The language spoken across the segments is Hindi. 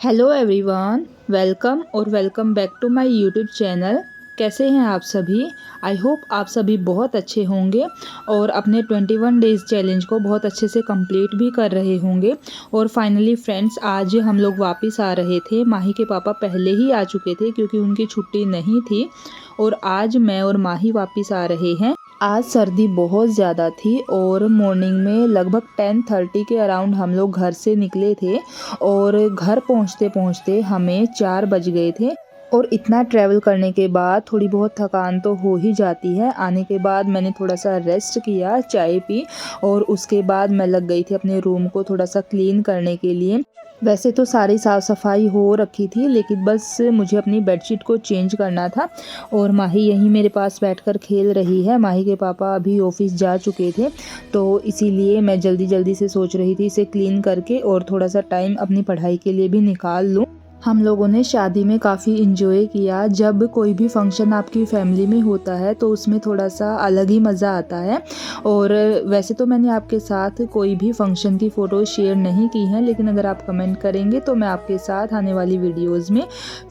Hello everyone, welcome back to my YouTube channel. कैसे हैं आप सभी? आई होप आप सभी बहुत अच्छे होंगे और अपने 21 डेज़ चैलेंज को बहुत अच्छे से कंप्लीट भी कर रहे होंगे। और फाइनली फ्रेंड्स, आज हम लोग वापस आ रहे थे। माही के पापा पहले ही आ चुके थे क्योंकि उनकी छुट्टी नहीं थी और आज मैं और माही वापस आ रहे हैं। आज सर्दी बहुत ज़्यादा थी और मॉर्निंग में लगभग 10:30 के अराउंड हम लोग घर से निकले थे और घर पहुंचते पहुंचते हमें 4 बज गए थे। और इतना ट्रैवल करने के बाद थोड़ी बहुत थकान तो हो ही जाती है। आने के बाद मैंने थोड़ा सा रेस्ट किया, चाय पी और उसके बाद मैं लग गई थी अपने रूम को थोड़ा सा क्लीन करने के लिए। वैसे तो सारी साफ़ सफाई हो रखी थी, लेकिन बस मुझे अपनी बेडशीट को चेंज करना था। और माही यहीं मेरे पास बैठकर खेल रही है। माही के पापा अभी ऑफिस जा चुके थे, तो इसीलिए मैं जल्दी जल्दी से सोच रही थी इसे क्लीन करके और थोड़ा सा टाइम अपनी पढ़ाई के लिए भी निकाल लूँ। हम लोगों ने शादी में काफ़ी इन्जॉय किया। जब कोई भी फंक्शन आपकी फैमिली में होता है तो उसमें थोड़ा सा अलग ही मज़ा आता है। और वैसे तो मैंने आपके साथ कोई भी फंक्शन की फ़ोटो शेयर नहीं की हैं, लेकिन अगर आप कमेंट करेंगे तो मैं आपके साथ आने वाली वीडियोज़ में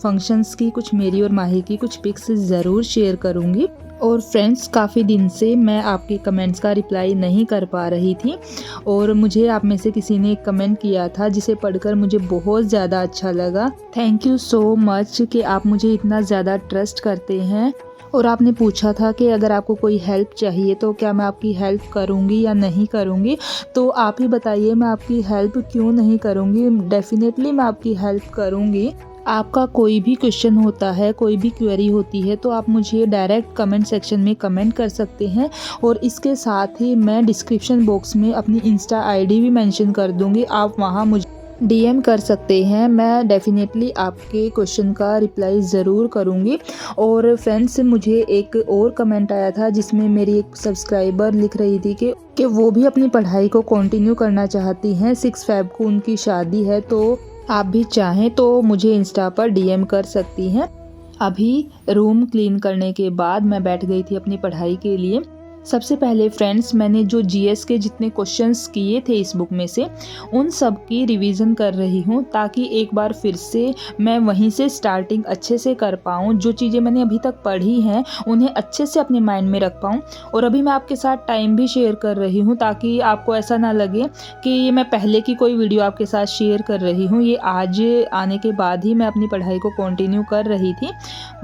फंक्शंस की कुछ मेरी और माही की कुछ पिक्स ज़रूर शेयर करूँगी। और फ्रेंड्स, काफ़ी दिन से मैं आपके कमेंट्स का रिप्लाई नहीं कर पा रही थी और मुझे आप में से किसी ने एक कमेंट किया था जिसे पढ़कर मुझे बहुत ज़्यादा अच्छा लगा। थैंक यू सो मच कि आप मुझे इतना ज़्यादा ट्रस्ट करते हैं। और आपने पूछा था कि अगर आपको कोई हेल्प चाहिए तो क्या मैं आपकी हेल्प करूंगी या नहीं करूंगी। तो आप ही बताइए, मैं आपकी हेल्प क्यों नहीं करूंगी। डेफिनेटली मैं आपकी हेल्प करूंगी। आपका कोई भी क्वेश्चन होता है, कोई भी क्वेरी होती है तो आप मुझे डायरेक्ट कमेंट सेक्शन में कमेंट कर सकते हैं। और इसके साथ ही मैं डिस्क्रिप्शन बॉक्स में अपनी इंस्टा आईडी भी मेंशन कर दूंगी, आप वहां मुझे डीएम कर सकते हैं। मैं डेफिनेटली आपके क्वेश्चन का रिप्लाई ज़रूर करूंगी। और फ्रेंड्स, मुझे एक और कमेंट आया था जिसमें मेरी एक सब्सक्राइबर लिख रही थी कि वो भी अपनी पढ़ाई को कंटिन्यू करना चाहती हैं। 6 फ़रवरी को उनकी शादी है, तो आप भी चाहें तो मुझे इंस्टा पर डीएम कर सकती हैं। अभी रूम क्लीन करने के बाद मैं बैठ गई थी अपनी पढ़ाई के लिए। सबसे पहले फ्रेंड्स, मैंने जो जीएस के जितने क्वेश्चंस किए थे इस बुक में से उन सब की रिवीजन कर रही हूँ, ताकि एक बार फिर से मैं वहीं से स्टार्टिंग अच्छे से कर पाऊँ। जो चीज़ें मैंने अभी तक पढ़ी हैं उन्हें अच्छे से अपने माइंड में रख पाऊँ। और अभी मैं आपके साथ टाइम भी शेयर कर रही हूँ ताकि आपको ऐसा ना लगे कि ये मैं पहले की कोई वीडियो आपके साथ शेयर कर रही हूँ। ये आज आने के बाद ही मैं अपनी पढ़ाई को कंटिन्यू कर रही थी।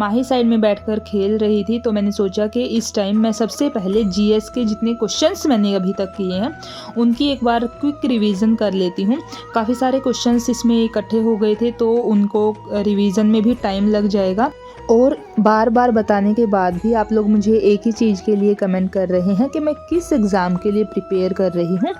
माही साइड में बैठकर खेल रही थी, तो मैंने सोचा कि इस टाइम मैं सबसे पहले जीएस के जितने क्वेश्चंस मैंने अभी तक किए हैं उनकी एक बार क्विक रिवीजन कर लेती हूँ। काफ़ी सारे क्वेश्चंस इसमें इकट्ठे हो गए थे तो उनको रिवीजन में भी टाइम लग जाएगा। और बार बार बताने के बाद भी आप लोग मुझे एक ही चीज़ के लिए कमेंट कर रहे हैं कि मैं किस एग्ज़ाम के लिए प्रिपेयर कर रही हूँ।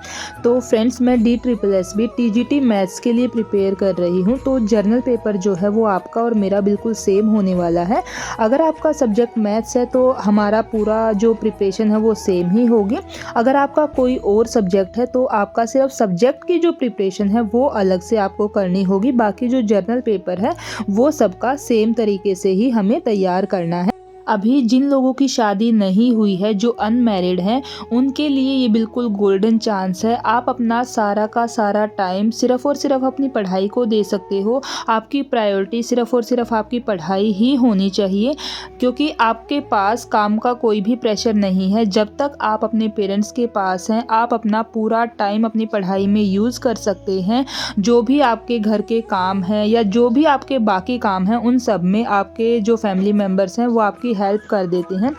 तो फ्रेंड्स, मैं DSSB TGT मैथ्स के लिए प्रिपेयर कर रही हूँ। तो जर्नल पेपर जो है वो आपका और मेरा बिल्कुल सेम होने वाला है। अगर आपका सब्जेक्ट मैथ्स है तो हमारा पूरा जो प्रिपरेशन है वो सेम ही होगी। अगर आपका कोई और सब्जेक्ट है तो आपका सिर्फ सब्जेक्ट की जो प्रिपरेशन है वो अलग से आपको करनी होगी। बाकी जो जर्नल पेपर है वो सबका सेम तरीके से ही हमें तैयार करना है। अभी जिन लोगों की शादी नहीं हुई है, जो अनमैरिड हैं, उनके लिए ये बिल्कुल गोल्डन चांस है। आप अपना सारा का सारा टाइम सिर्फ़ और सिर्फ अपनी पढ़ाई को दे सकते हो। आपकी प्रायोरिटी सिर्फ़ और सिर्फ आपकी पढ़ाई ही होनी चाहिए, क्योंकि आपके पास काम का कोई भी प्रेशर नहीं है। जब तक आप अपने पेरेंट्स के पास हैं, आप अपना पूरा टाइम अपनी पढ़ाई में यूज़ कर सकते हैं। जो भी आपके घर के काम हैं या जो भी आपके बाकी काम हैं, उन सब में आपके जो फैमिली मेम्बर्स हैं वो आपकी हेल्प कर देते हैं।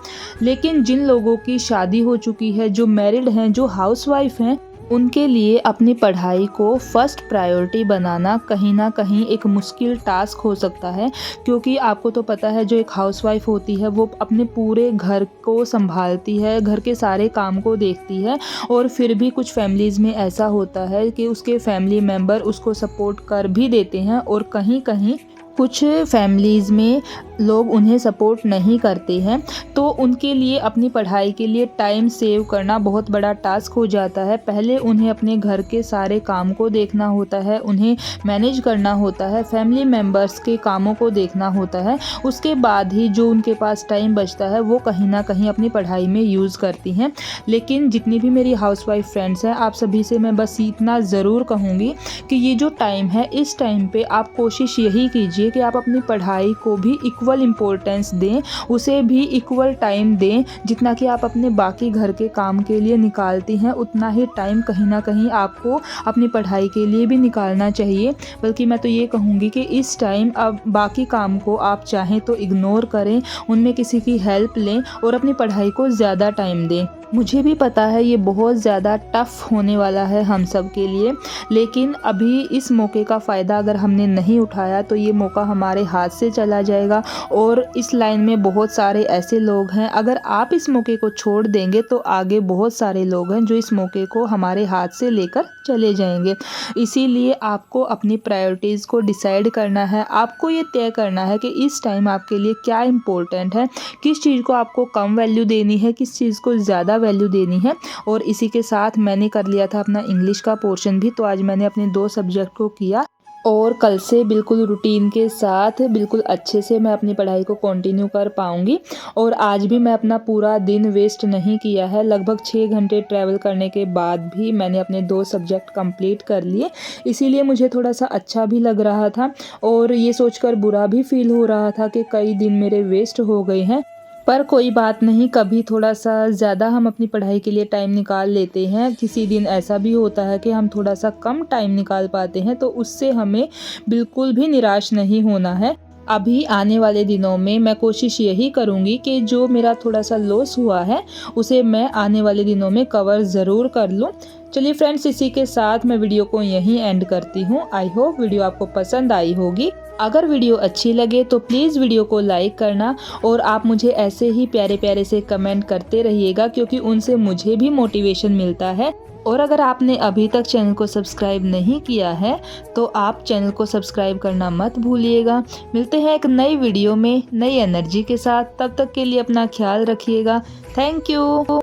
लेकिन जिन लोगों की शादी हो चुकी है, जो मैरिड हैं, जो हाउसवाइफ हैं, उनके लिए अपनी पढ़ाई को फर्स्ट प्रायोरिटी बनाना कहीं ना कहीं एक मुश्किल टास्क हो सकता है। क्योंकि आपको तो पता है, जो एक हाउसवाइफ होती है वो अपने पूरे घर को संभालती है, घर के सारे काम को देखती है। और फिर भी कुछ फैमिलीज़ में ऐसा होता है कि उसके फैमिली मेम्बर उसको सपोर्ट कर भी देते हैं और कहीं कहीं कुछ फैमिलीज़ में लोग उन्हें सपोर्ट नहीं करते हैं, तो उनके लिए अपनी पढ़ाई के लिए टाइम सेव करना बहुत बड़ा टास्क हो जाता है। पहले उन्हें अपने घर के सारे काम को देखना होता है, उन्हें मैनेज करना होता है, फैमिली मेम्बर्स के कामों को देखना होता है। उसके बाद ही जो उनके पास टाइम बचता है वो कहीं ना कहीं अपनी पढ़ाई में यूज़ करती हैं। लेकिन जितनी भी मेरी हाउसवाइफ फ्रेंड्स हैं, आप सभी से मैं बस इतना ज़रूर कहूँगी कि ये जो टाइम है, इस टाइम पे आप कोशिश यही कीजिए कि आप अपनी पढ़ाई को भी इक्वल इम्पोर्टेंस दें, उसे भी इक्वल टाइम दें। जितना कि आप अपने बाकी घर के काम के लिए निकालती हैं, उतना ही टाइम कहीं ना कहीं आपको अपनी पढ़ाई के लिए भी निकालना चाहिए। बल्कि मैं तो ये कहूँगी कि इस टाइम अब बाकी काम को आप चाहें तो इग्नोर करें, उनमें किसी की हेल्प लें और अपनी पढ़ाई को ज़्यादा टाइम दें। मुझे भी पता है ये बहुत ज़्यादा टफ़ होने वाला है हम सब के लिए, लेकिन अभी इस मौके का फ़ायदा अगर हमने नहीं उठाया तो ये मौका हमारे हाथ से चला जाएगा। और इस लाइन में बहुत सारे ऐसे लोग हैं, अगर आप इस मौके को छोड़ देंगे तो आगे बहुत सारे लोग हैं जो इस मौके को हमारे हाथ से लेकर चले जाएंगे। इसीलिए आपको अपनी प्रायोरिटीज़ को डिसाइड करना है, आपको ये तय करना है कि इस टाइम आपके लिए क्या इम्पोर्टेंट है, किस चीज़ को आपको कम वैल्यू देनी है, किस चीज़ को ज़्यादा वैल्यू देनी है। और इसी के साथ मैंने कर लिया था अपना इंग्लिश का पोर्शन भी, तो आज मैंने अपने 2 सब्जेक्ट को किया और कल से बिल्कुल रूटीन के साथ बिल्कुल अच्छे से मैं अपनी पढ़ाई को कंटिन्यू कर पाऊँगी। और आज भी मैं अपना पूरा दिन वेस्ट नहीं किया है, लगभग 6 घंटे ट्रैवल करने के बाद भी मैंने अपने 2 सब्जेक्ट कंप्लीट कर लिए। इसीलिए मुझे थोड़ा सा अच्छा भी लग रहा था और ये सोचकर बुरा भी फील हो रहा था कि कई दिन मेरे वेस्ट हो गए हैं। पर कोई बात नहीं, कभी थोड़ा सा ज़्यादा हम अपनी पढ़ाई के लिए टाइम निकाल लेते हैं, किसी दिन ऐसा भी होता है कि हम थोड़ा सा कम टाइम निकाल पाते हैं, तो उससे हमें बिल्कुल भी निराश नहीं होना है। अभी आने वाले दिनों में मैं कोशिश यही करूँगी कि जो मेरा थोड़ा सा लॉस हुआ है उसे मैं आने वाले दिनों में कवर ज़रूर कर लूँ। चलिए फ्रेंड्स, इसी के साथ मैं वीडियो को यहीं एंड करती हूँ। आई होप वीडियो आपको पसंद आई होगी। अगर वीडियो अच्छी लगे तो प्लीज़ वीडियो को लाइक करना और आप मुझे ऐसे ही प्यारे प्यारे से कमेंट करते रहिएगा, क्योंकि उनसे मुझे भी मोटिवेशन मिलता है। और अगर आपने अभी तक चैनल को सब्सक्राइब नहीं किया है तो आप चैनल को सब्सक्राइब करना मत भूलिएगा। मिलते हैं एक नई वीडियो में नई एनर्जी के साथ, तब तक के लिए अपना ख्याल रखिएगा। Thank you.